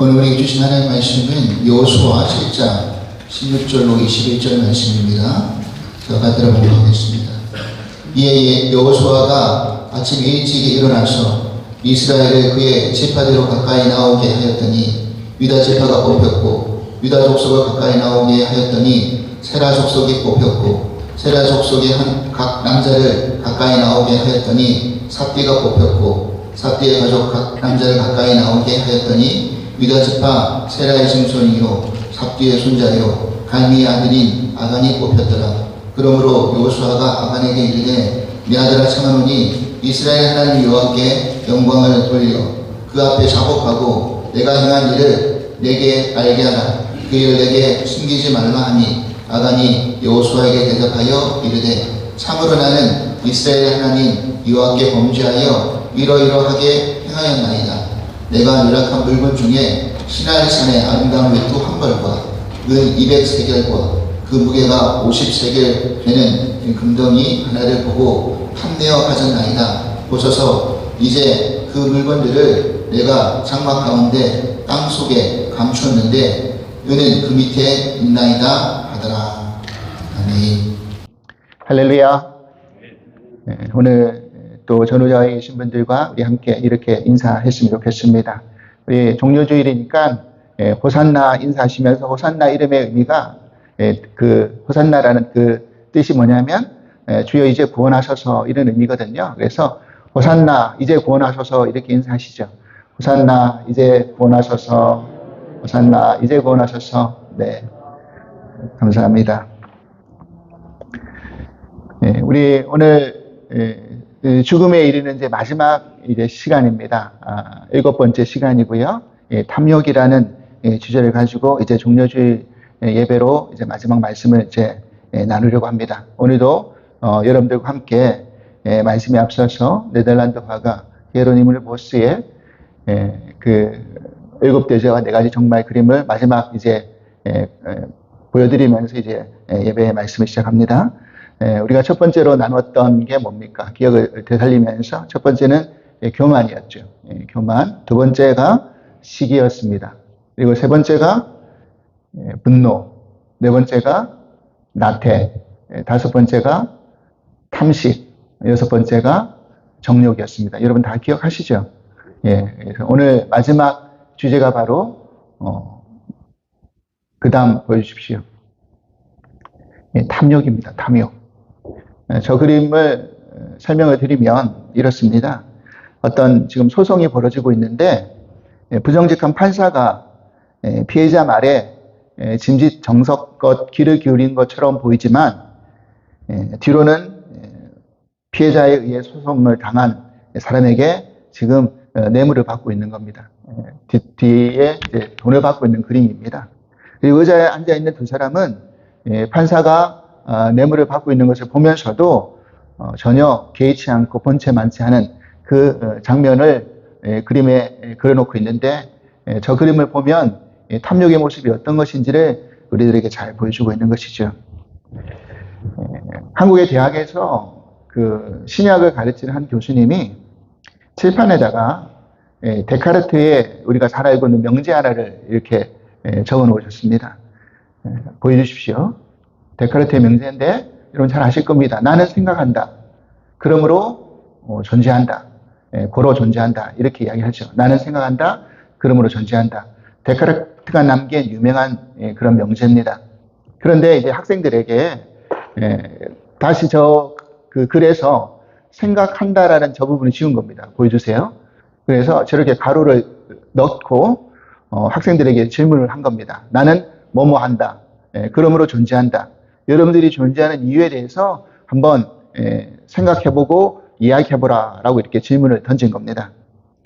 오늘 우리에게 주신 하나님의 말씀은 여호수아 7장 16절로 21절 말씀입니다. 제가 받들어 보겠습니다. 이에 여호수아가 아침 일찍 일어나서 이스라엘을 그의 지파대로 가까이 나오게 하였더니 유다 지파가 뽑혔고 유다 족속을 가까이 나오게 하였더니 세라 족속이 뽑혔고 세라 족속의 각 남자를 가까이 나오게 하였더니 삽디가 뽑혔고 삽디의 가족 각 남자를 가까이 나오게 하였더니 유다 지파 세라의 증손이요 삽디의 손자요 갈미의 아들인 아간이 뽑혔더라. 그러므로 여호수아가 아간에게 이르되 내 아들아 청하노니 이스라엘 하나님 여호와께 영광을 돌려 그 앞에 자복하고 내가 행한 일을 내게 알게 하라. 그 일을 내게 숨기지 말라 하니 아간이 여호수아에게 대답하여 이르되 참으로 나는 이스라엘 하나님 여호와께 범죄하여 이러이러하게 행하였나이다. 내가 누락한 물건 중에 시나이산의 아름다운 외투 한 벌과 은 200세겔과 그 무게가 50세겔 되는 금덩이 하나를 보고 판매어 가졌나이다. 보소서 이제 그 물건들을 내가 장막 가운데 땅 속에 감추었는데 은은 그 밑에 있나이다 하더라. 아멘. 할렐루야. 오늘 또 전후자에 계신 분들과 우리 함께 이렇게 인사했으면 좋겠습니다. 우리 종료주일이니까 호산나 인사하시면서 호산나 이름의 의미가 그 호산나라는 그 뜻이 뭐냐면 주여 이제 구원하소서 이런 의미거든요. 그래서 호산나 이제 구원하소서 이렇게 인사하시죠. 호산나 이제 구원하소서. 호산나 이제 구원하소서. 네, 감사합니다. 우리 오늘 죽음에 이르는 이제 마지막 이제 시간입니다. 7번째 시간이고요. 탐욕이라는 주제를 가지고 이제 종료주일 예배로 이제 마지막 말씀을 이제 나누려고 합니다. 오늘도 여러분들과 함께 말씀에 앞서서 네덜란드 화가 예로니무르 보스의 그 7대제와 4가지 종말 그림을 마지막 이제 보여드리면서 이제 예배의 말씀을 시작합니다. 우리가 첫 번째로 나눴던 게 뭡니까? 기억을 되살리면서 첫 번째는 교만이었죠. 교만. 두 번째가 시기였습니다. 그리고 세 번째가 분노. 네 번째가 나태. 다섯 번째가 탐식. 여섯 번째가 정욕이었습니다. 여러분 다 기억하시죠? 그래서 오늘 마지막 주제가 바로 그 다음 보여주십시오. 탐욕입니다. 탐욕. 저 그림을 설명을 드리면 이렇습니다. 어떤 지금 소송이 벌어지고 있는데 부정직한 판사가 피해자 말에 짐짓정석껏 귀를 기울인 것처럼 보이지만 뒤로는 피해자에 의해 소송을 당한 사람에게 지금 뇌물을 받고 있는 겁니다. 뒤에 이제 돈을 받고 있는 그림입니다. 그리고 의자에 앉아있는 두 사람은 판사가 뇌물을 받고 있는 것을 보면서도 전혀 개의치 않고 본체 많지 않은 그 장면을 그림에 그려놓고 있는데 저 그림을 보면 탐욕의 모습이 어떤 것인지를 우리들에게 잘 보여주고 있는 것이죠. 한국의 대학에서 그 신약을 가르치는 한 교수님이 칠판에다가 데카르트의 우리가 잘 알고 있는 명제 하나를 이렇게 적어 놓으셨습니다. 보여주십시오. 데카르트의 명제인데 여러분 잘 아실 겁니다. 나는 생각한다. 그러므로 존재한다. 고로 존재한다. 이렇게 이야기하죠. 나는 생각한다. 그러므로 존재한다. 데카르트가 남긴 유명한 그런 명제입니다. 그런데 이제 학생들에게 다시 그 글에서 생각한다라는 저 부분을 지운 겁니다. 보여주세요. 그래서 저렇게 가로를 넣고 학생들에게 질문을 한 겁니다. 나는 뭐뭐 한다. 그러므로 존재한다. 여러분들이 존재하는 이유에 대해서 한번 생각해보고 이야기해보라 라고 이렇게 질문을 던진 겁니다.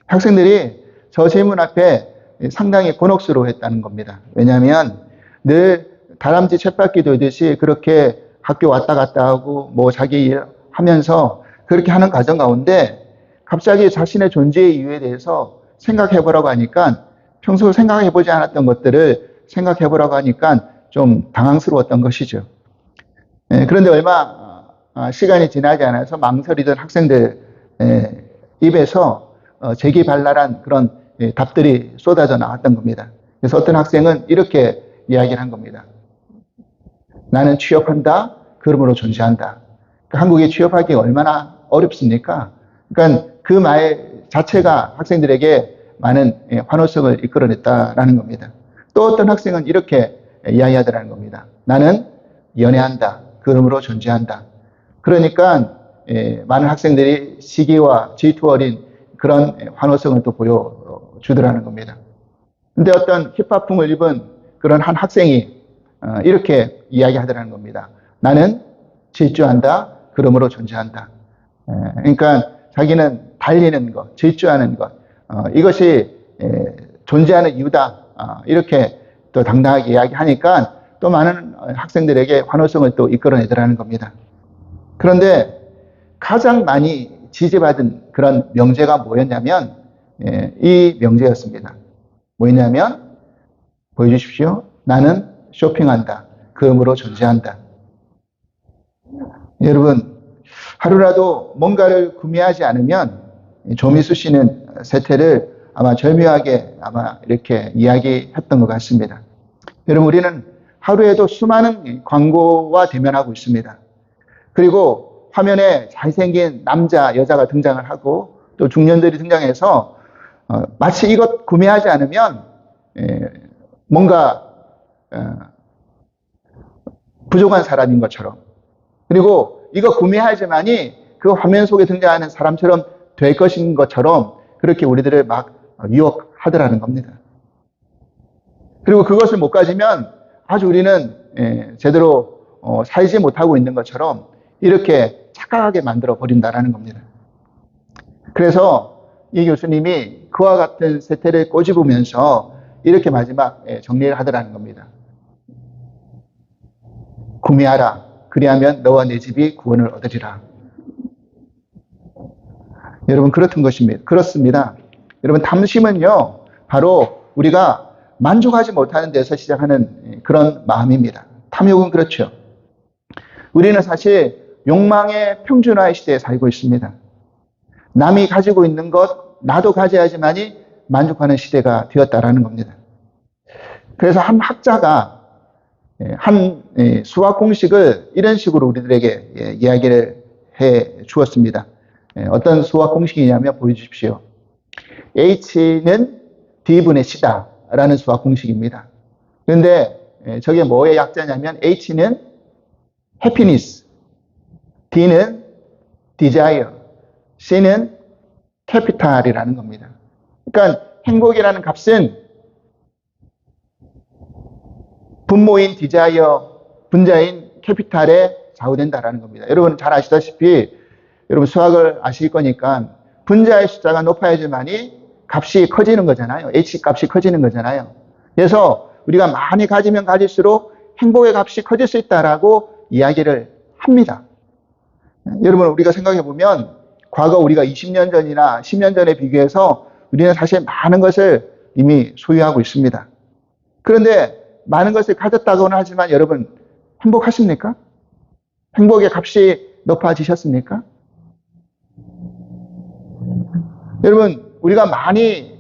학생들이 저 질문 앞에 상당히 곤혹스러워했다는 겁니다. 왜냐하면 늘 다람쥐 쳇바퀴 돌듯이 그렇게 학교 왔다 갔다 하고 뭐 자기 일 하면서 그렇게 하는 과정 가운데 갑자기 자신의 존재의 이유에 대해서 생각해보라고 하니까 평소 생각해보지 않았던 것들을 생각해보라고 하니까 좀 당황스러웠던 것이죠. 그런데 얼마 시간이 지나지 않아서 망설이던 학생들 입에서 재기발랄한 그런 답들이 쏟아져 나왔던 겁니다. 그래서 어떤 학생은 이렇게 이야기를 한 겁니다. 나는 취업한다. 그러므로 존재한다. 그러니까 한국에 취업하기 얼마나 어렵습니까? 그러니까 그 말 자체가 학생들에게 많은 환호성을 이끌어냈다라는 겁니다. 또 어떤 학생은 이렇게 이야기하더라는 겁니다. 나는 연애한다. 그러므로 존재한다. 그러니까 많은 학생들이 시기와 질투 어린 그런 환호성을 또 보여주더라는 겁니다. 근데 어떤 힙합풍을 입은 그런 한 학생이 이렇게 이야기하더라는 겁니다. 나는 질주한다. 그러므로 존재한다. 그러니까 자기는 달리는 것, 질주하는 것, 이것이 존재하는 이유다. 이렇게 또 당당하게 이야기하니까 또 많은 학생들에게 환호성을 또 이끌어내더라는 겁니다. 그런데 가장 많이 지지받은 그런 명제가 뭐였냐면 이 명제였습니다. 뭐였냐면 보여주십시오. 나는 쇼핑한다. 그러므로 존재한다. 여러분 하루라도 뭔가를 구매하지 않으면 조미수 씨는 세태를 아마 절묘하게 아마 이렇게 이야기했던 것 같습니다. 여러분 우리는 하루에도 수많은 광고와 대면하고 있습니다. 그리고 화면에 잘생긴 남자, 여자가 등장을 하고 또 중년들이 등장해서 마치 이것 구매하지 않으면 뭔가 부족한 사람인 것처럼 그리고 이거 구매하지만이 그 화면 속에 등장하는 사람처럼 될 것인 것처럼 그렇게 우리들을 막 유혹하더라는 겁니다. 그리고 그것을 못 가지면 아주 우리는 제대로 살지 못하고 있는 것처럼 이렇게 착각하게 만들어 버린다라는 겁니다. 그래서 이 교수님이 그와 같은 세태를 꼬집으면서 이렇게 마지막 정리를 하더라는 겁니다. 구매하라. 그리하면 너와 내 집이 구원을 얻으리라. 여러분 그렇습니다. 여러분 탐심은요 바로 우리가 만족하지 못하는 데서 시작하는 그런 마음입니다. 탐욕은 그렇죠. 우리는 사실 욕망의 평준화의 시대에 살고 있습니다. 남이 가지고 있는 것 나도 가져야지만이 만족하는 시대가 되었다라는 겁니다. 그래서 한 학자가 한 수학 공식을 이런 식으로 우리들에게 이야기를 해 주었습니다. 어떤 수학 공식이냐면 보여주십시오. H는 D분의 C다라는 수학 공식입니다. 그런데 저게 뭐의 약자냐면 H는 happiness, D는 desire, C는 capital이라는 겁니다. 그러니까 행복이라는 값은 분모인 desire, 분자인 capital에 좌우된다라는 겁니다. 여러분 잘 아시다시피 여러분 수학을 아실 거니까 분자의 숫자가 높아야지만이 값이 커지는 거잖아요. H 값이 커지는 거잖아요. 그래서 우리가 많이 가지면 가질수록 행복의 값이 커질 수 있다라고 이야기를 합니다. 여러분 우리가 생각해 보면 과거 우리가 20년 전이나 10년 전에 비교해서 우리는 사실 많은 것을 이미 소유하고 있습니다. 그런데 많은 것을 가졌다고는 하지만 여러분 행복하십니까? 행복의 값이 높아지셨습니까? 여러분 우리가 많이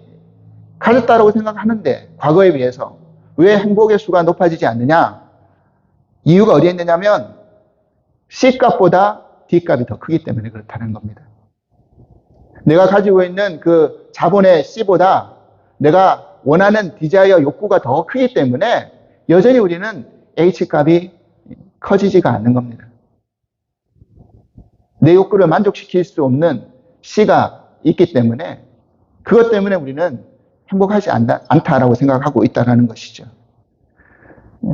가졌다고 생각하는데 과거에 비해서 왜 행복의 수가 높아지지 않느냐? 이유가 어디에 있느냐면 C값보다 D값이 더 크기 때문에 그렇다는 겁니다. 내가 가지고 있는 그 자본의 C보다 내가 원하는 디자이어 욕구가 더 크기 때문에 여전히 우리는 H값이 커지지가 않는 겁니다. 내 욕구를 만족시킬 수 없는 C가 있기 때문에 그것 때문에 우리는 행복하지 않다라고 생각하고 있다는 것이죠.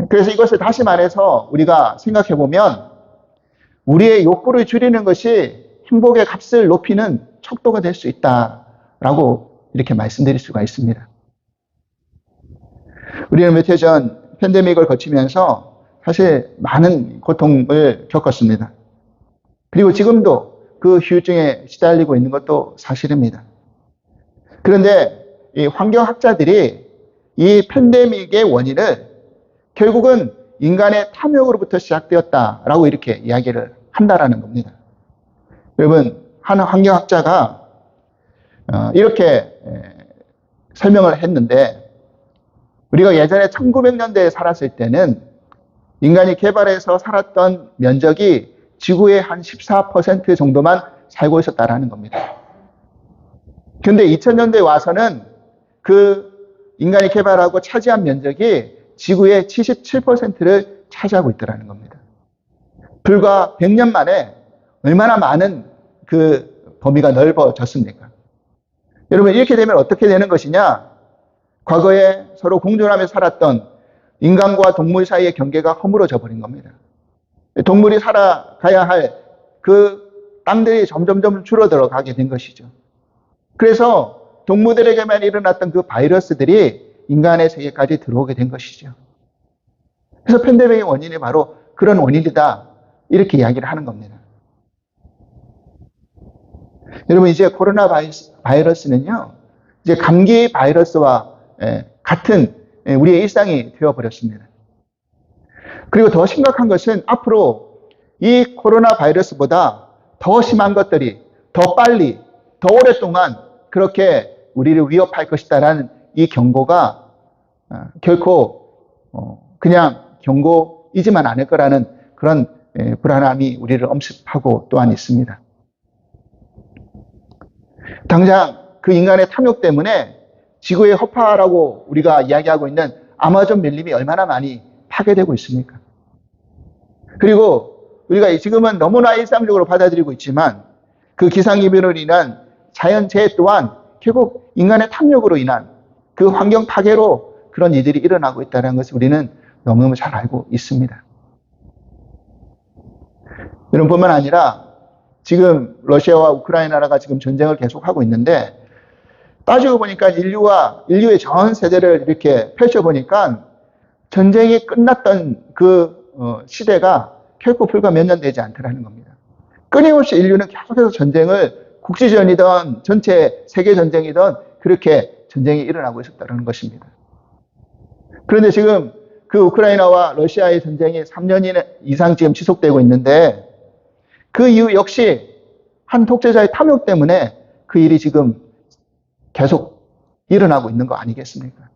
그래서 이것을 다시 말해서 우리가 생각해 보면 우리의 욕구를 줄이는 것이 행복의 값을 높이는 척도가 될 수 있다라고 이렇게 말씀드릴 수가 있습니다. 우리는 몇 해 전 팬데믹을 거치면서 사실 많은 고통을 겪었습니다. 그리고 지금도 그 후유증에 시달리고 있는 것도 사실입니다. 그런데 이 환경학자들이 이 팬데믹의 원인을 결국은 인간의 탐욕으로부터 시작되었다라고 이렇게 이야기를 한다라는 겁니다. 여러분, 한 환경학자가 이렇게 설명을 했는데, 우리가 예전에 1900년대에 살았을 때는 인간이 개발해서 살았던 면적이 지구의 한 14% 정도만 살고 있었다라는 겁니다. 근데 2000년대에 와서는 그 인간이 개발하고 차지한 면적이 지구의 77%를 차지하고 있더라는 겁니다. 불과 100년 만에 얼마나 많은 그 범위가 넓어졌습니까? 여러분, 이렇게 되면 어떻게 되는 것이냐? 과거에 서로 공존하며 살았던 인간과 동물 사이의 경계가 허물어져 버린 겁니다. 동물이 살아가야 할 그 땅들이 점점점 줄어들어 가게 된 것이죠. 그래서 동물들에게만 일어났던 그 바이러스들이 인간의 세계까지 들어오게 된 것이죠. 그래서 팬데믹의 원인이 바로 그런 원인이다, 이렇게 이야기를 하는 겁니다. 여러분, 이제 코로나 바이러스는요, 이제 감기 바이러스와 같은 우리의 일상이 되어버렸습니다. 그리고 더 심각한 것은 앞으로 이 코로나 바이러스보다 더 심한 것들이 더 빨리, 더 오랫동안 그렇게 우리를 위협할 것이다라는 이 경고가 결코 그냥 경고이지만 않을 거라는 그런 불안함이 우리를 엄습하고 또한 있습니다. 당장 그 인간의 탐욕 때문에 지구의 허파라고 우리가 이야기하고 있는 아마존 밀림이 얼마나 많이 파괴되고 있습니까? 그리고 우리가 지금은 너무나 일상적으로 받아들이고 있지만 그 기상이변으로 인한 자연재해 또한 결국 인간의 탐욕으로 인한 그 환경 파괴로 그런 일들이 일어나고 있다는 것을 우리는 너무너무 잘 알고 있습니다. 이런 뿐만 아니라 지금 러시아와 우크라이나가 지금 전쟁을 계속하고 있는데, 따지고 보니까 인류의 전 세대를 이렇게 펼쳐보니까 전쟁이 끝났던 그 시대가 결코 불과 몇 년 되지 않더라는 겁니다. 끊임없이 인류는 계속해서 전쟁을, 국지전이든 전체 세계전쟁이든 그렇게 전쟁이 일어나고 있었다는 것입니다. 그런데 지금 그 우크라이나와 러시아의 전쟁이 3년 이상 지금 지속되고 있는데, 그 이유 역시 한 독재자의 탐욕 때문에 그 일이 지금 계속 일어나고 있는 거 아니겠습니까?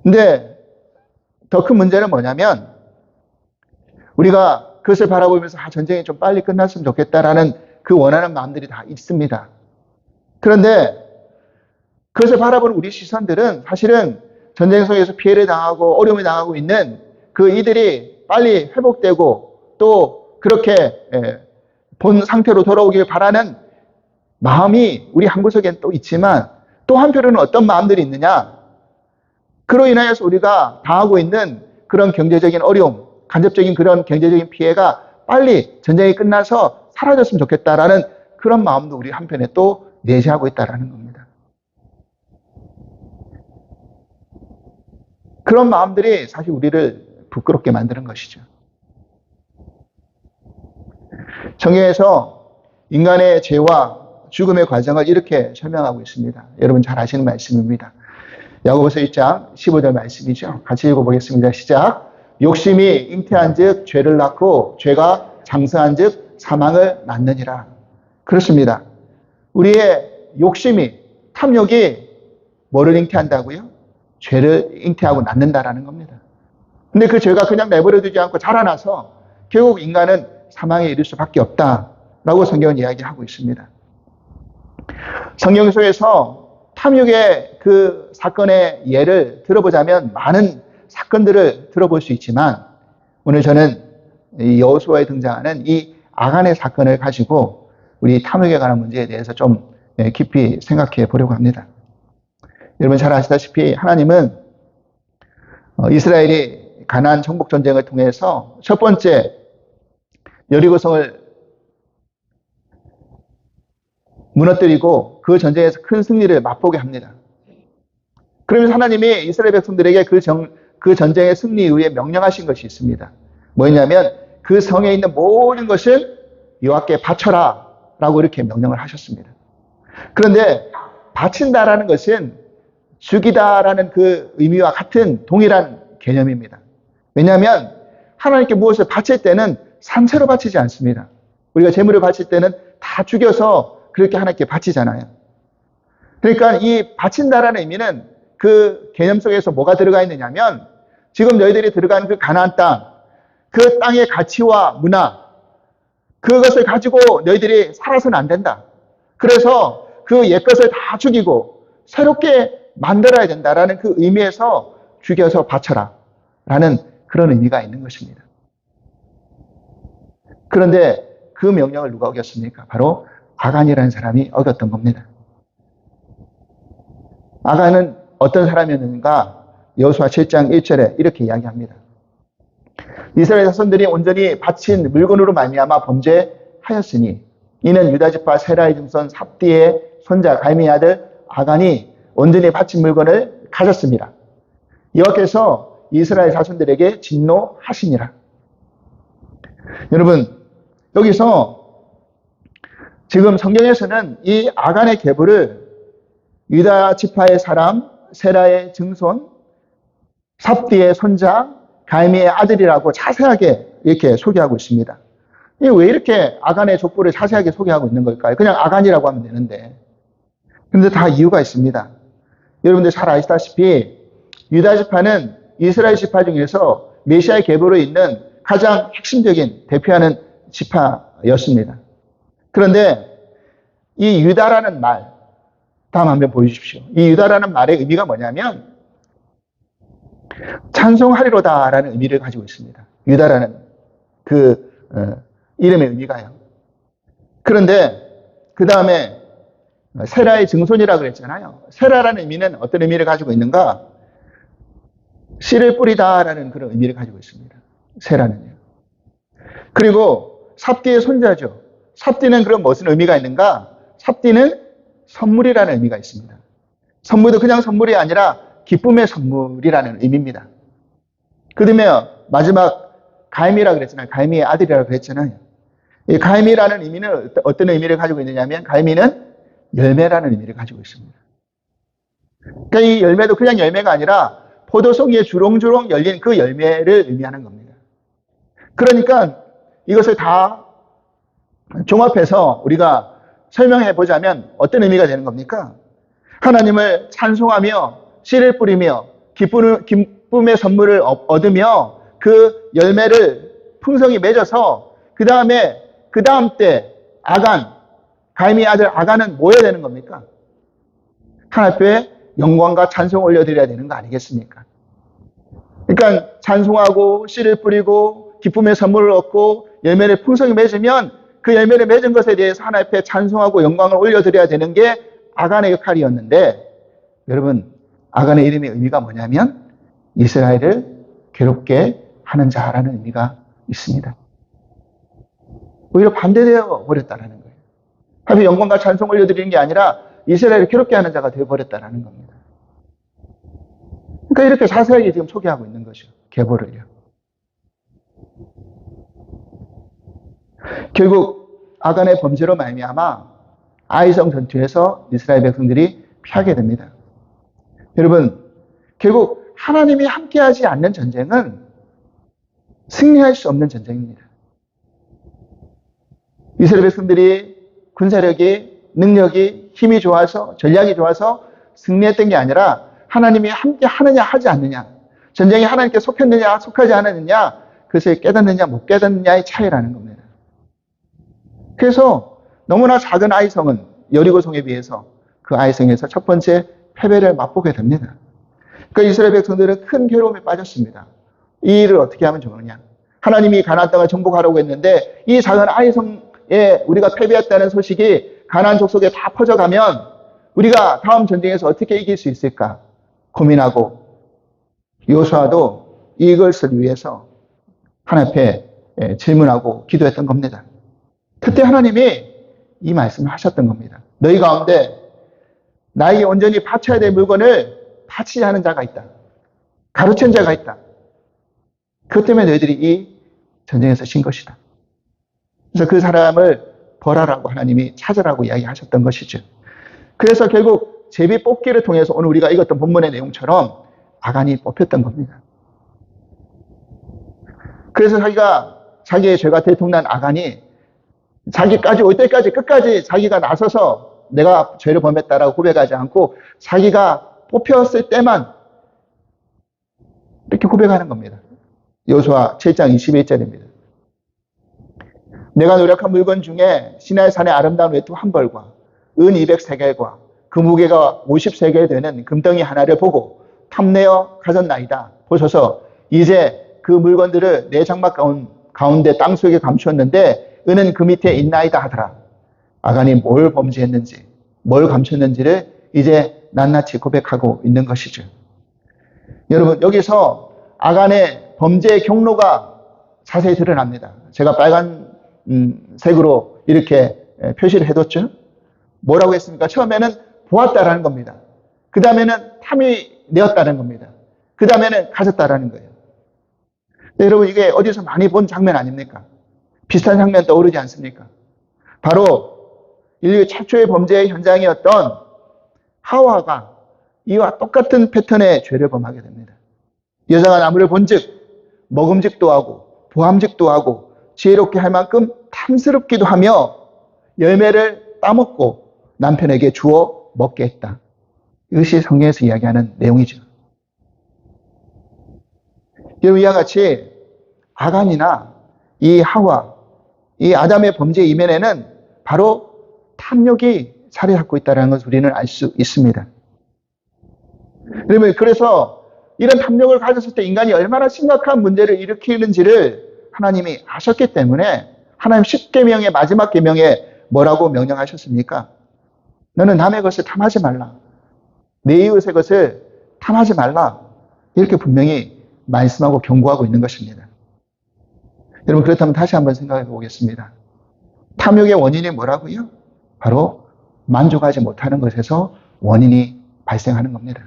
근데 더 큰 문제는 뭐냐면, 우리가 그것을 바라보면서 전쟁이 좀 빨리 끝났으면 좋겠다라는 그 원하는 마음들이 다 있습니다. 그런데 그것을 바라보는 우리 시선들은 사실은 전쟁 속에서 피해를 당하고 어려움을 당하고 있는 그 이들이 빨리 회복되고 또 그렇게 본 상태로 돌아오길 바라는 마음이 우리 한 구석엔 또 있지만, 또 한편으로는 어떤 마음들이 있느냐? 그로 인하여서 우리가 당하고 있는 그런 경제적인 어려움, 간접적인 그런 경제적인 피해가 빨리 전쟁이 끝나서 사라졌으면 좋겠다라는 그런 마음도 우리 한편에 또 내재하고 있다는 겁니다. 그런 마음들이 사실 우리를 부끄럽게 만드는 것이죠. 성경에서 인간의 죄와 죽음의 과정을 이렇게 설명하고 있습니다. 여러분 잘 아시는 말씀입니다. 야고보서 1장 15절 말씀이죠. 같이 읽어보겠습니다. 시작. 욕심이 잉태한 즉 죄를 낳고 죄가 장성한 즉 사망을 낳느니라. 그렇습니다. 우리의 욕심이, 탐욕이 뭐를 잉태한다고요? 죄를 잉태하고 낳는다라는 겁니다. 근데 그 죄가 그냥 내버려 두지 않고 자라나서 결국 인간은 사망에 이를 수밖에 없다라고 성경은 이야기하고 있습니다. 성경 속에서 탐욕의 그 사건의 예를 들어보자면 많은 사건들을 들어볼 수 있지만, 오늘 저는 이 여호수아에 등장하는 이 아간의 사건을 가지고 우리 탐욕에 관한 문제에 대해서 좀 깊이 생각해 보려고 합니다. 여러분 잘 아시다시피 하나님은 이스라엘이 가나안 정복 전쟁을 통해서 첫 번째 여리고성을 무너뜨리고 그 전쟁에서 큰 승리를 맛보게 합니다. 그러면서 하나님이 이스라엘 백성들에게 그 전쟁의 승리 이후에 명령하신 것이 있습니다. 뭐였냐면 그 성에 있는 모든 것을 여호와께 바쳐라 라고 이렇게 명령을 하셨습니다. 그런데 바친다라는 것은 죽이다라는 그 의미와 같은 동일한 개념입니다. 왜냐하면 하나님께 무엇을 바칠 때는 산채로 바치지 않습니다. 우리가 재물을 바칠 때는 다 죽여서 그렇게 하나님께 바치잖아요. 그러니까 이 바친다라는 의미는 그 개념 속에서 뭐가 들어가 있느냐면 지금 너희들이 들어간 그 가나안 땅, 그 땅의 가치와 문화, 그것을 가지고 너희들이 살아서는 안 된다. 그래서 그 옛것을 다 죽이고 새롭게 만들어야 된다라는 그 의미에서 죽여서 바쳐라 라는 그런 의미가 있는 것입니다. 그런데 그 명령을 누가 어겼습니까? 바로 아간이라는 사람이 어겼던 겁니다. 아간은 어떤 사람이었는가? 여호수아 7장 1절에 이렇게 이야기합니다. 이스라엘 자손들이 온전히 바친 물건으로 말미암아 범죄하였으니 이는 유다지파 세라의 증손 삽디의 손자 갈미의 아들 아간이 온전히 바친 물건을 가졌습니다. 여호와께서 이스라엘 자손들에게 진노하시니라. 여러분, 여기서 지금 성경에서는 이 아간의 계보를 유다 지파의 사람, 세라의 증손, 삽디의 손자, 갈미의 아들이라고 자세하게 이렇게 소개하고 있습니다. 왜 이렇게 아간의 족보를 자세하게 소개하고 있는 걸까요? 그냥 아간이라고 하면 되는데. 그런데 다 이유가 있습니다. 여러분들 잘 아시다시피 유다 지파는 이스라엘 지파 중에서 메시아의 계보로 있는 가장 핵심적인 대표하는 지파였습니다. 그런데 이 유다라는 말, 다음 한번 보여주십시오. 이 유다라는 말의 의미가 뭐냐면 찬송하리로다라는 의미를 가지고 있습니다. 유다라는 그 이름의 의미가요. 그런데 그 다음에 세라의 증손이라고 그랬잖아요. 세라라는 의미는 어떤 의미를 가지고 있는가? 씨를 뿌리다라는 그런 의미를 가지고 있습니다. 세라는요. 그리고 삽디의 손자죠. 삽디는 그럼 무슨 의미가 있는가? 삽디는 선물이라는 의미가 있습니다. 선물도 그냥 선물이 아니라 기쁨의 선물이라는 의미입니다. 그 다음에 마지막 갈미라고 그랬잖아요. 갈미의 아들이라고 그랬잖아요. 이 갈미라는 의미는 어떤 의미를 가지고 있느냐면 갈미는 열매라는 의미를 가지고 있습니다. 그러니까 이 열매도 그냥 열매가 아니라 포도송 위에 주렁주렁 열린 그 열매를 의미하는 겁니다. 그러니까 이것을 다 종합해서 우리가 설명해 보자면 어떤 의미가 되는 겁니까? 하나님을 찬송하며 씨를 뿌리며 기쁨의 선물을 얻으며 그 열매를 풍성히 맺어서 그 다음 때 아간, 갈미의 아들 아간은 뭐 해야 되는 겁니까? 하나님 앞에 영광과 찬송을 올려드려야 되는 거 아니겠습니까? 그러니까 찬송하고 씨를 뿌리고 기쁨의 선물을 얻고 열매를 풍성히 맺으면 그 열매를 맺은 것에 대해서 하나님 앞에 찬송하고 영광을 올려드려야 되는 게 아간의 역할이었는데 여러분 아간의 이름의 의미가 뭐냐면 이스라엘을 괴롭게 하는 자라는 의미가 있습니다. 오히려 반대되어 버렸다는 거예요. 하필 영광과 찬송 올려드리는 게 아니라 이스라엘을 괴롭게 하는 자가 되어버렸다는 겁니다. 그러니까 이렇게 자세하게 지금 소개하고 있는 것이죠. 계보를요. 결국 아간의 범죄로 말미암아 아이성 전투에서 이스라엘 백성들이 피하게 됩니다. 여러분, 결국 하나님이 함께하지 않는 전쟁은 승리할 수 없는 전쟁입니다. 이스라엘 백성들이 군사력이, 능력이, 힘이 좋아서, 전략이 좋아서 승리했던 게 아니라 하나님이 함께 하느냐 하지 않느냐, 전쟁이 하나님께 속했느냐 속하지 않았느냐, 그것을 깨닫느냐 못 깨닫느냐의 차이라는 겁니다. 그래서 너무나 작은 아이성은 여리고성에 비해서 그 아이성에서 첫 번째 패배를 맛보게 됩니다. 그러니까 이스라엘 백성들은 큰 괴로움에 빠졌습니다. 이 일을 어떻게 하면 좋으냐. 하나님이 가나안 땅을 정복하려고 했는데 이 작은 아이성에 우리가 패배했다는 소식이 가나안 족속에 다 퍼져가면 우리가 다음 전쟁에서 어떻게 이길 수 있을까 고민하고 여호수아도 이것을 위해서 하나님 앞에 질문하고 기도했던 겁니다. 그때 하나님이 이 말씀을 하셨던 겁니다. 너희 가운데 나에게 온전히 바쳐야 될 물건을 바치지 않은 자가 있다. 가르친 자가 있다. 그것 때문에 너희들이 이 전쟁에서 진 것이다. 그래서 그 사람을 벌하라고 하나님이 찾으라고 이야기하셨던 것이죠. 그래서 결국 제비 뽑기를 통해서 오늘 우리가 읽었던 본문의 내용처럼 아간이 뽑혔던 겁니다. 그래서 자기의 죄가 들통난 아간이 자기까지 올 때까지 끝까지 자기가 나서서 내가 죄를 범했다라고 고백하지 않고 자기가 뽑혔을 때만 이렇게 고백하는 겁니다. 여호수아 7장 21절입니다. 내가 노력한 물건 중에 시나이 산의 아름다운 외투 한 벌과 은 200세겔과 그 무게가 50세겔 되는 금덩이 하나를 보고 탐내어 가졌나이다. 보소서 이제 그 물건들을 내 장막 가운데 땅속에 감추었는데 은은 그 밑에 있나이다 하더라. 아간이 뭘 범죄했는지 뭘 감췄는지를 이제 낱낱이 고백하고 있는 것이죠. 여러분 여기서 아간의 범죄의 경로가 자세히 드러납니다. 제가 빨간 색으로 이렇게 표시를 해뒀죠. 뭐라고 했습니까? 처음에는 보았다라는 겁니다. 그 다음에는 탐이 내었다는 겁니다. 그 다음에는 가졌다라는 거예요. 네, 여러분 이게 어디서 많이 본 장면 아닙니까? 비슷한 장면 떠오르지 않습니까? 바로 인류 최초의 범죄의 현장이었던 하와가 이와 똑같은 패턴의 죄를 범하게 됩니다. 여자가 나무를 본즉 먹음직도 하고 보암직도 하고 지혜롭게 할 만큼 탐스럽기도 하며 열매를 따먹고 남편에게 주어 먹게 했다. 이것이 성경에서 이야기하는 내용이죠. 여러분 이와 같이 아간이나 이 하와, 이 아담의 범죄 이면에는 바로 탐욕이 자리 잡고 있다는 것을 우리는 알 수 있습니다. 여러분 그래서 이런 탐욕을 가졌을 때 인간이 얼마나 심각한 문제를 일으키는지를 하나님이 아셨기 때문에 하나님 10계명의 마지막 계명에 뭐라고 명령하셨습니까? 너는 남의 것을 탐하지 말라. 내 이웃의 것을 탐하지 말라. 이렇게 분명히 말씀하고 경고하고 있는 것입니다. 여러분 그렇다면 다시 한번 생각해 보겠습니다. 탐욕의 원인이 뭐라고요? 바로 만족하지 못하는 것에서 원인이 발생하는 겁니다.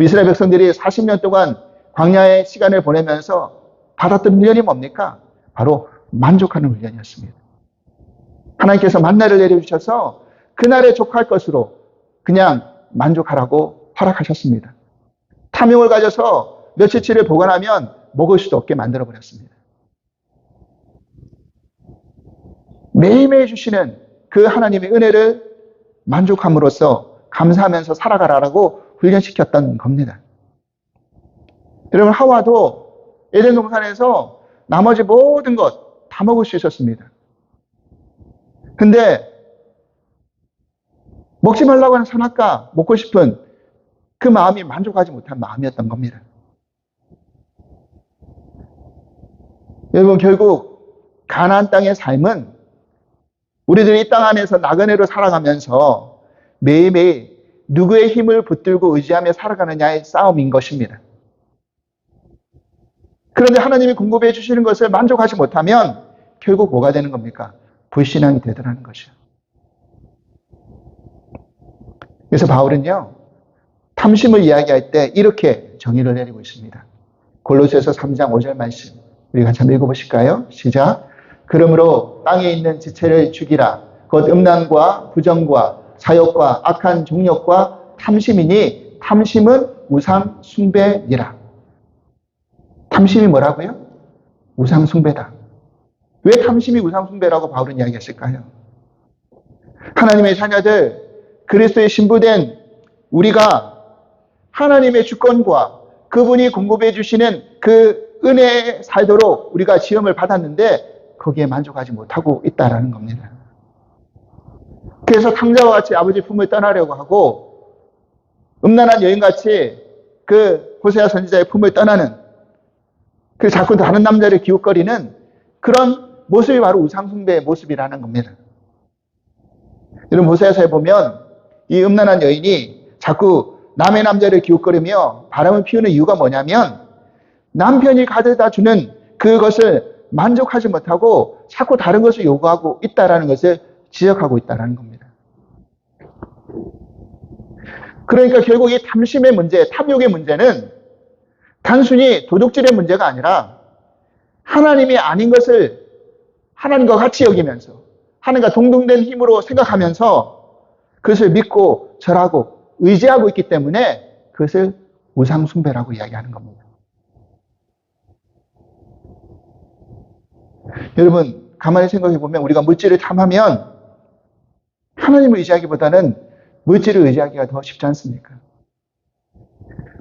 이스라엘 백성들이 40년 동안 광야의 시간을 보내면서 받았던 훈련이 뭡니까? 바로 만족하는 훈련이었습니다. 하나님께서 만나를 내려주셔서 그날에 족할 것으로 그냥 만족하라고 허락하셨습니다. 탐욕을 가져서 며칠치를 보관하면 먹을 수도 없게 만들어버렸습니다. 매일매일 주시는 그 하나님의 은혜를 만족함으로써 감사하면서 살아가라라고 훈련시켰던 겁니다. 여러분 하와도 에덴 동산에서 나머지 모든 것 다 먹을 수 있었습니다. 근데 먹지 말라고 하는 선악과 먹고 싶은 그 마음이 만족하지 못한 마음이었던 겁니다. 여러분 결국 가나안 땅의 삶은 우리들이 이 땅 안에서 나그네로 살아가면서 매일매일 누구의 힘을 붙들고 의지하며 살아가느냐의 싸움인 것입니다. 그런데 하나님이 공급해 주시는 것을 만족하지 못하면 결국 뭐가 되는 겁니까? 불신앙이 되더라는 것이요. 그래서 바울은요, 탐심을 이야기할 때 이렇게 정의를 내리고 있습니다. 골로새서 3장 5절 말씀 우리 같이 한번 읽어보실까요? 시작. 그러므로 땅에 있는 지체를 죽이라. 곧 음란과 부정과 사욕과 악한 종욕과 탐심이니 탐심은 우상 숭배니라. 탐심이 뭐라고요? 우상 숭배다. 왜 탐심이 우상 숭배라고 바울은 이야기했을까요? 하나님의 자녀들, 그리스도의 신부된 우리가 하나님의 주권과 그분이 공급해 주시는 그 은혜에 살도록 우리가 지음을 받았는데 거기에 만족하지 못하고 있다라는 겁니다. 그래서 탕자와 같이 아버지 품을 떠나려고 하고 음란한 여인같이 그 호세아 선지자의 품을 떠나는 그 자꾸 다른 남자를 기웃거리는 그런 모습이 바로 우상숭배의 모습이라는 겁니다. 여러분 호세아서에 보면 이 음란한 여인이 자꾸 남의 남자를 기웃거리며 바람을 피우는 이유가 뭐냐면 남편이 가져다 주는 그것을 만족하지 못하고 자꾸 다른 것을 요구하고 있다는 것을 지적하고 있다는 겁니다. 그러니까 결국 이 탐심의 문제, 탐욕의 문제는 단순히 도둑질의 문제가 아니라 하나님이 아닌 것을 하나님과 같이 여기면서 하나님과 동등된 힘으로 생각하면서 그것을 믿고 절하고 의지하고 있기 때문에 그것을 우상숭배라고 이야기하는 겁니다. 여러분 가만히 생각해 보면 우리가 물질을 탐하면 하나님을 의지하기보다는 물질을 의지하기가 더 쉽지 않습니까?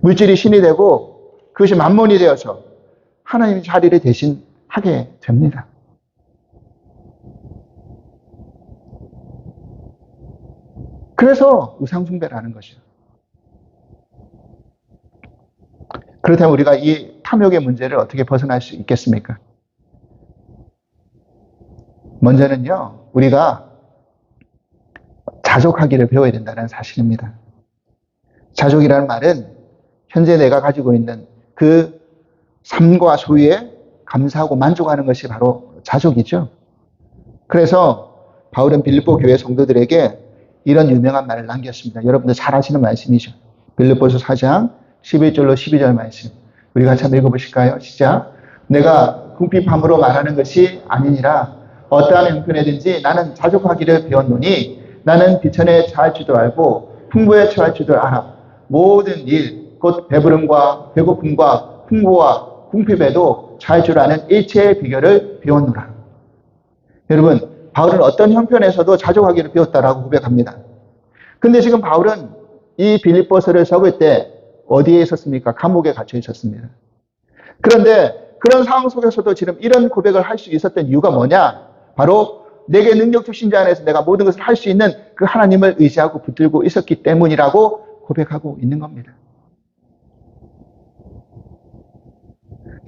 물질이 신이 되고 그것이 만몬이 되어서 하나님 자리를 대신 하게 됩니다. 그래서 우상숭배를 하는 것이죠. 그렇다면 우리가 이 탐욕의 문제를 어떻게 벗어날 수 있겠습니까? 먼저는요, 우리가 자족하기를 배워야 된다는 사실입니다. 자족이라는 말은 현재 내가 가지고 있는 그 삶과 소유에 감사하고 만족하는 것이 바로 자족이죠. 그래서 바울은 빌립보 교회 성도들에게 이런 유명한 말을 남겼습니다. 여러분들 잘 아시는 말씀이죠. 빌립보서 4장 11절로 12절 말씀. 우리 같이 한번 읽어보실까요? 시작. 내가 궁핍함으로 말하는 것이 아니니라. 어떠한 형편에든지 나는 자족하기를 배웠노니 나는 비천에 처할 줄도 알고 풍부에 처할 줄도 알아. 모든 일, 곧 배부름과 배고픔과 풍부와 궁핍에도 처할 줄 아는 일체의 비결을 배웠노라. 여러분, 바울은 어떤 형편에서도 자족하기를 배웠다라고 고백합니다. 근데 지금 바울은 이 빌립보서를 적을 때 어디에 있었습니까? 감옥에 갇혀 있었습니다. 그런데 그런 상황 속에서도 지금 이런 고백을 할 수 있었던 이유가 뭐냐? 바로 내게 능력 주신 자 안에서 내가 모든 것을 할 수 있는 그 하나님을 의지하고 붙들고 있었기 때문이라고 고백하고 있는 겁니다.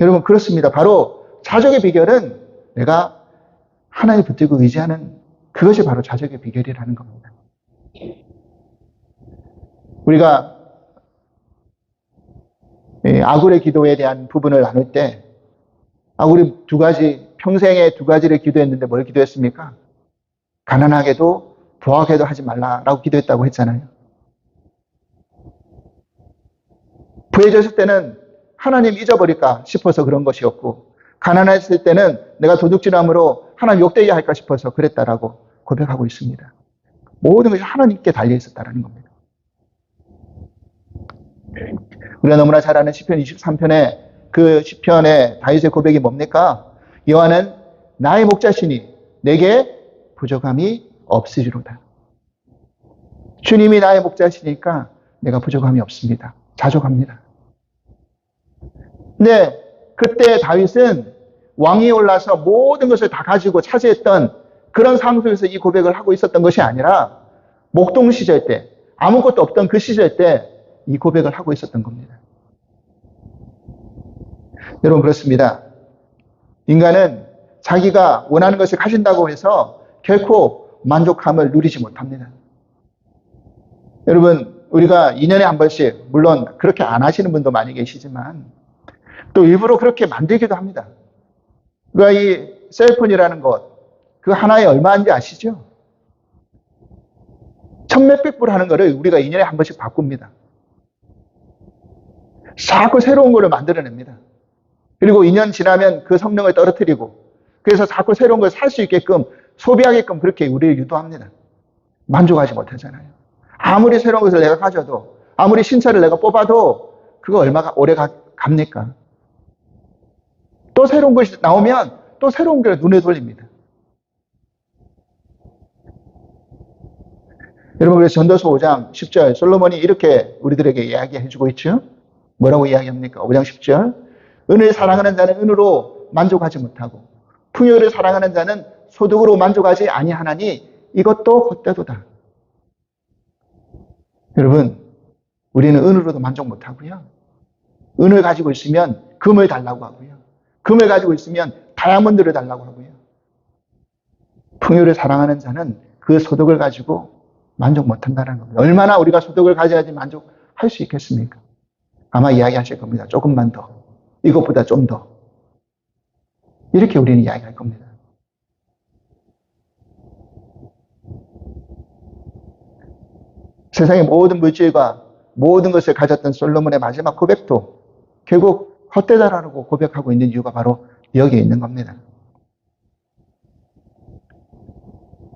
여러분, 그렇습니다. 바로 자족의 비결은 내가 하나님 붙들고 의지하는 그것이 바로 자족의 비결이라는 겁니다. 우리가 아굴의 기도에 대한 부분을 나눌 때 아굴이 평생에 두 가지를 기도했는데 뭘 기도했습니까? 가난하게도 부하게도 하지 말라라고 기도했다고 했잖아요. 부해졌을 때는 하나님 잊어버릴까 싶어서 그런 것이었고, 가난했을 때는 내가 도둑질함으로 하나님 욕되게 할까 싶어서 그랬다라고 고백하고 있습니다. 모든 것이 하나님께 달려 있었다는 겁니다. 우리가 너무나 잘 아는 시편 23편의 그 시편의 다윗의 고백이 뭡니까? 여호와는 나의 목자시니 내게 부족함이 없으리로다. 주님이 나의 목자시니까 내가 부족함이 없습니다. 자족합니다. 근데 그때 다윗은 왕위에 올라서 모든 것을 다 가지고 차지했던 그런 상황 속에서 이 고백을 하고 있었던 것이 아니라 목동 시절 때, 아무것도 없던 그 시절 때 이 고백을 하고 있었던 겁니다. 여러분, 그렇습니다. 인간은 자기가 원하는 것을 가진다고 해서 결코 만족함을 누리지 못합니다. 여러분, 우리가 2년에 한 번씩, 물론 그렇게 안 하시는 분도 많이 계시지만 또 일부러 그렇게 만들기도 합니다. 그러니까 이 셀폰이라는 것, 그 하나에 얼마인지 아시죠? 1,몇백 불 하는 거를 우리가 2년에 한 번씩 바꿉니다. 자꾸 새로운 거를 만들어냅니다. 그리고 2년 지나면 그 성능을 떨어뜨리고, 그래서 자꾸 새로운 걸 살 수 있게끔, 소비하게끔 그렇게 우리를 유도합니다. 만족하지 못하잖아요. 아무리 새로운 것을 내가 가져도, 아무리 신차를 내가 뽑아도 그거 얼마가 오래 갑니까? 또 새로운 것이 나오면 또 새로운 걸 눈에 돌립니다. 여러분, 그래서 전도서 5장 10절 솔로몬이 이렇게 우리들에게 이야기해 주고 있죠. 뭐라고 이야기합니까? 5장 10절. 은을 사랑하는 자는 은으로 만족하지 못하고 풍요를 사랑하는 자는 소득으로 만족하지 아니하나니 이것도 헛되도다. 여러분, 우리는 은으로도 만족 못하고요. 은을 가지고 있으면 금을 달라고 하고요. 금을 가지고 있으면 다이아몬드를 달라고 하고요. 풍요를 사랑하는 자는 그 소득을 가지고 만족 못한다는 겁니다. 얼마나 우리가 소득을 가져야지 만족할 수 있겠습니까? 아마 이야기하실 겁니다. 조금만 더. 이것보다 좀 더. 이렇게 우리는 이야기할 겁니다. 세상의 모든 물질과 모든 것을 가졌던 솔로몬의 마지막 고백도 결국 헛되다라고 고백하고 있는 이유가 바로 여기에 있는 겁니다.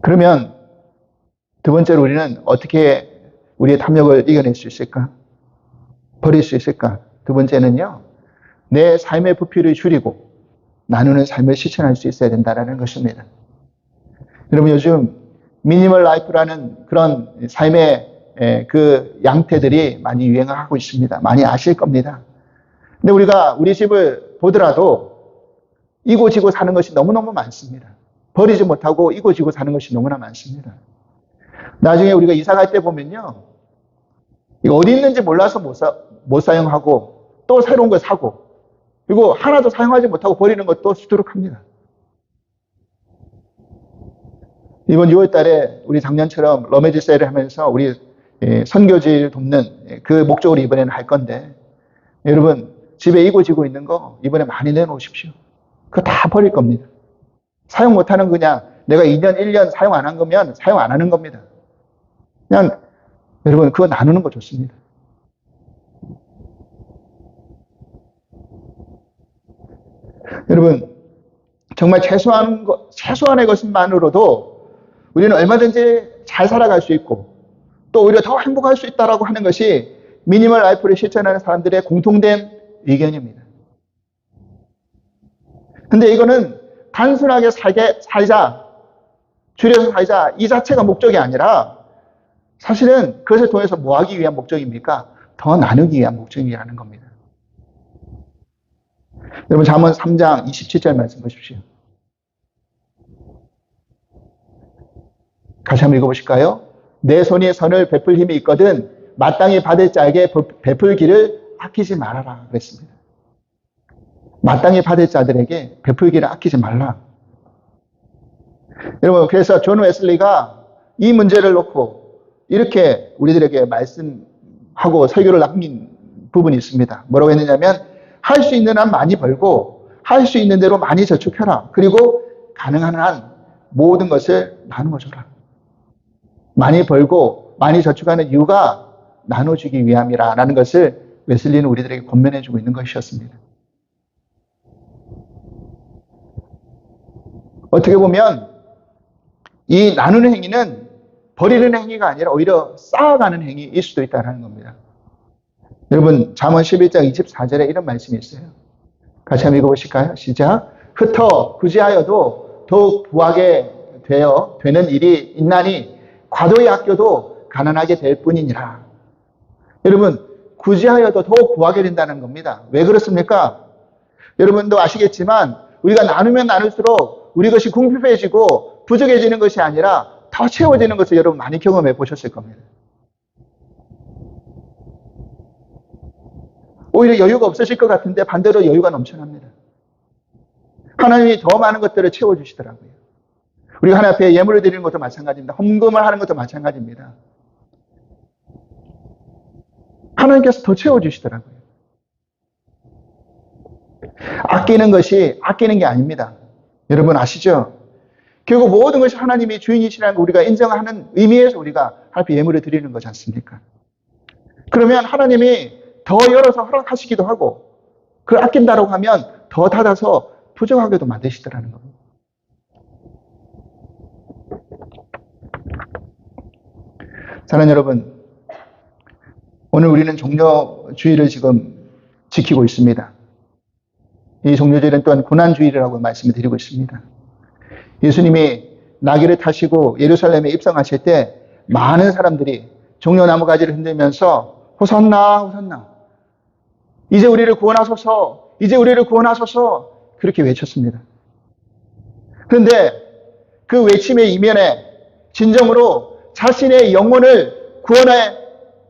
그러면 두 번째로 우리는 어떻게 우리의 탐욕을 이겨낼 수 있을까? 버릴 수 있을까? 두 번째는요, 내 삶의 부피를 줄이고 나누는 삶을 실천할 수 있어야 된다는 것입니다. 여러분, 요즘 미니멀 라이프라는 그런 삶의 그 양태들이 많이 유행하고 있습니다. 많이 아실 겁니다. 근데 우리가 우리 집을 보더라도 이고지고 사는 것이 너무너무 많습니다. 버리지 못하고 이고지고 사는 것이 너무나 많습니다. 나중에 우리가 이사 갈 때 보면요, 이거 어디 있는지 몰라서 못 사용하고 또 새로운 걸 사고, 그리고 하나도 사용하지 못하고 버리는 것도 수두룩합니다. 이번 6월 달에 우리 작년처럼 러메지 세일을 하면서 우리 선교지를 돕는 그 목적으로 이번에는 할 건데, 여러분 집에 이고지고 있는 거 이번에 많이 내놓으십시오. 그거 다 버릴 겁니다. 사용 못하는 그냥 내가 2년, 1년 사용 안 한 거면 사용 안 하는 겁니다. 그냥 여러분 그거 나누는 거 좋습니다. 여러분 정말 최소한의 것만으로도 우리는 얼마든지 잘 살아갈 수 있고 또 오히려 더 행복할 수 있다라고 하는 것이 미니멀 라이프를 실천하는 사람들의 공통된 의견입니다. 근데 이거는 단순하게 살자, 줄여서 살자 이 자체가 목적이 아니라 사실은 그것을 통해서 뭐 하기 위한 목적입니까? 더 나누기 위한 목적이라는 겁니다. 여러분 잠언 3장 27절 말씀 보십시오. 같이 한번 읽어보실까요? 내 손이 선을 베풀 힘이 있거든 마땅히 받을 자에게 베풀기를 아끼지 말아라 그랬습니다. 마땅히 받을 자들에게 베풀기를 아끼지 말라. 여러분 그래서 존 웨슬리가 이 문제를 놓고 이렇게 우리들에게 말씀하고 설교를 남긴 부분이 있습니다. 뭐라고 했느냐면 할 수 있는 한 많이 벌고 할 수 있는 대로 많이 저축해라. 그리고 가능한 한 모든 것을 나누어 줘라. 많이 벌고 많이 저축하는 이유가 나눠주기 위함이라는 것을 웨슬리는 우리들에게 권면해주고 있는 것이었습니다. 어떻게 보면 이 나누는 행위는 버리는 행위가 아니라 오히려 쌓아가는 행위일 수도 있다는 겁니다. 여러분 잠언 11장 24절에 이런 말씀이 있어요. 같이 한번 읽어보실까요? 시작. 흩어 구제하여도 더욱 부하게 되는 일이 있나니 과도히 아껴도 가난하게 될 뿐이니라. 여러분 구제하여도 더욱 부하게 된다는 겁니다. 왜 그렇습니까? 여러분도 아시겠지만 우리가 나누면 나눌수록 우리 것이 궁핍해지고 부족해지는 것이 아니라 더 채워지는 것을 여러분 많이 경험해 보셨을 겁니다. 오히려 여유가 없으실 것 같은데 반대로 여유가 넘쳐납니다. 하나님이 더 많은 것들을 채워주시더라고요. 우리가 하나님 앞에 예물을 드리는 것도 마찬가지입니다. 헌금을 하는 것도 마찬가지입니다. 하나님께서 더 채워주시더라고요. 아끼는 것이 아끼는 게 아닙니다. 여러분 아시죠? 결국 모든 것이 하나님이 주인이시라는 걸 우리가 인정하는 의미에서 우리가 하나님 앞에 예물을 드리는 거지 않습니까? 그러면 하나님이 더 열어서 허락하시기도 하고 그걸 아낀다고 하면 더 닫아서 부족하게도 만드시더라는 겁니다. 사랑하는 여러분, 오늘 우리는 종료주의를 지금 지키고 있습니다. 이 종료주의는 또한 고난주의라고 말씀을 드리고 있습니다. 예수님이 나귀를 타시고 예루살렘에 입성하실 때 많은 사람들이 종려나무 가지를 흔들면서 호산나 호산나 이제 우리를 구원하소서 이제 우리를 구원하소서 그렇게 외쳤습니다. 그런데 그 외침의 이면에 진정으로 자신의 영혼을 구원해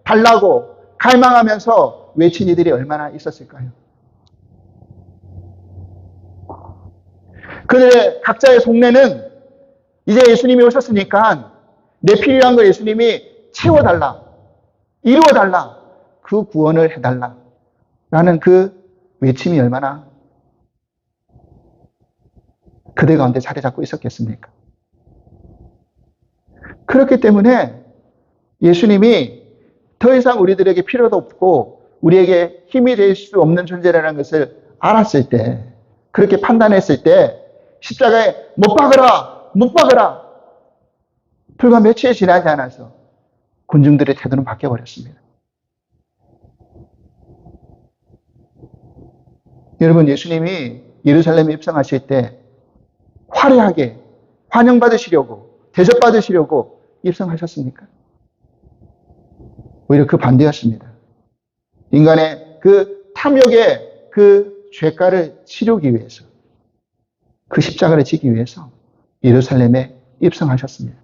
달라고 갈망하면서 외친 이들이 얼마나 있었을까요? 그들의 각자의 속내는 이제 예수님이 오셨으니까 내 필요한 걸 예수님이 채워달라, 이루어달라, 그 구원을 해달라 라는 그 외침이 얼마나 그들 가운데 자리 잡고 있었겠습니까? 그렇기 때문에 예수님이 더 이상 우리들에게 필요도 없고 우리에게 힘이 될 수 없는 존재라는 것을 알았을 때, 그렇게 판단했을 때 십자가에 못 박으라, 못 박으라. 불과 며칠 지나지 않아서 군중들의 태도는 바뀌어버렸습니다. 여러분, 예수님이 예루살렘에 입성하실 때 화려하게 환영받으시려고, 대접받으시려고 입성하셨습니까? 오히려 그 반대였습니다. 인간의 그 탐욕의 그 죄가를 치르기 위해서, 그 십자가를 지기 위해서 예루살렘에 입성하셨습니다.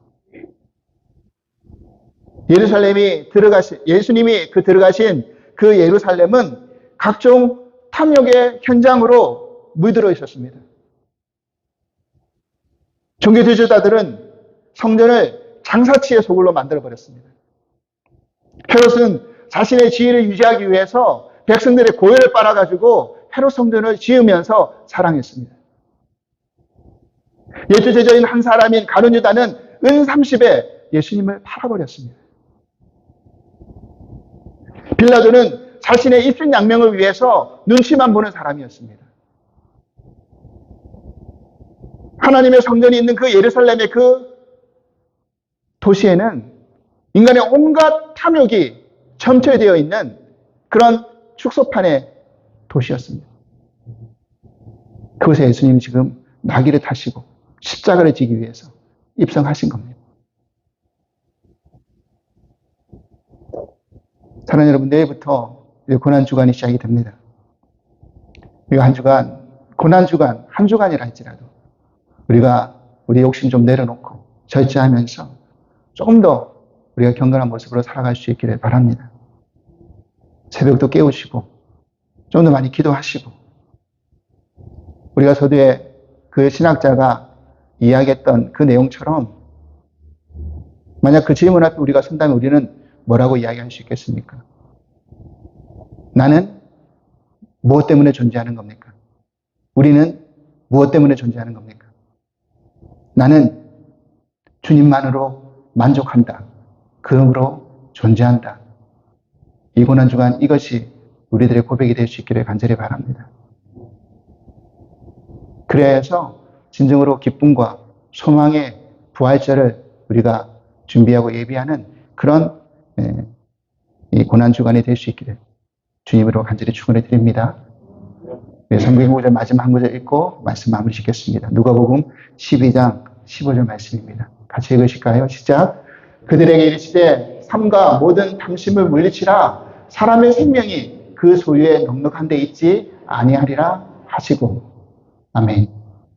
예수님이 들어가신 그 예루살렘은 각종 탐욕의 현장으로 물들어 있었습니다. 종교 지도자들은 성전을 장사치의 소굴로 만들어버렸습니다. 헤롯은 자신의 지위를 유지하기 위해서 백성들의 고열을 빨아가지고 헤롯 성전을 지으면서 사랑했습니다. 예수 제자인 한 사람인 가룟 유다는 은 30에 예수님을 팔아버렸습니다. 빌라도는 자신의 입신양명을 위해서 눈치만 보는 사람이었습니다. 하나님의 성전이 있는 그 예루살렘의 그 도시에는 인간의 온갖 탐욕이 점철되어 있는 그런 축소판의 도시였습니다. 그곳에 예수님이 지금 나귀를 타시고 십자가를 지기 위해서 입성하신 겁니다. 사랑하는 여러분, 내일부터 고난주간이 시작이 됩니다. 이 한 주간, 고난주간, 한 주간이라 할지라도 우리가 우리 욕심 좀 내려놓고 절제하면서 조금 더 우리가 경건한 모습으로 살아갈 수 있기를 바랍니다. 새벽도 깨우시고 좀 더 많이 기도하시고 우리가 서두에 그 신학자가 이야기했던 그 내용처럼 만약 그 질문 앞에 우리가 선다면 우리는 뭐라고 이야기할 수 있겠습니까? 나는 무엇 때문에 존재하는 겁니까? 우리는 무엇 때문에 존재하는 겁니까? 나는 주님만으로 만족한다. 그러므로 존재한다. 이 고난주간 이것이 우리들의 고백이 될 수 있기를 간절히 바랍니다. 그래서 진정으로 기쁨과 소망의 부활절을 우리가 준비하고 예비하는 그런 이 고난주간이 될 수 있기를 주님으로 간절히 축원해 드립니다. 성경 구절 마지막 한 구절 읽고 말씀 마무리 짓겠습니다. 누가복음 12장 15절 말씀입니다. 같이 읽으실까요? 시작. 그들에게 이르시되 삼가 모든 탐심을 물리치라. 사람의 생명이 그 소유에 넉넉한 데 있지 아니하리라 하시고. 아멘.